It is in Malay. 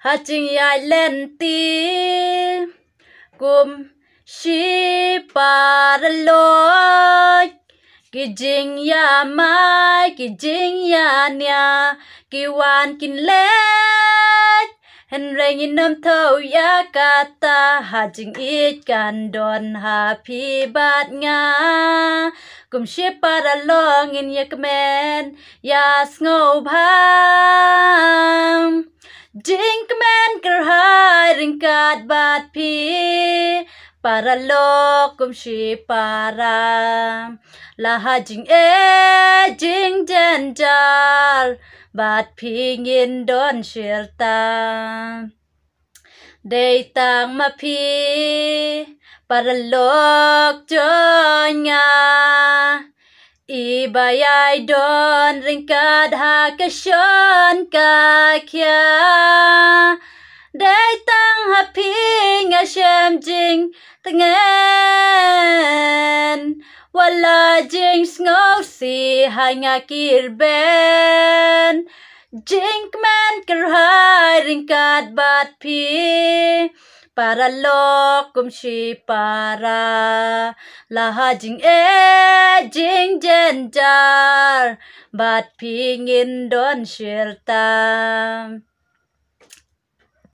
ha ching ya len ti kum shi paraloy ki jing ya mai ki jing ya nya ki wan kin let hen reng in nom thâu ya kata ha jing it kan don happy bat nga kum shi paralong in yakmen ya snow bham jing kmen ker hai ringkat bat pi paralok kum shi param la jing jing jen jar bat pi ngin don shirta day tang ma pi paralok jonya ibayay don ringkad ha kasyon ka kya day tang ha pi nga shem jing tengen wala jing snow si hai nga kirben jing kmen kerhai ringkat bat pi paralok kum shi para laha jing jing jen jar bat pi ngin don shirtam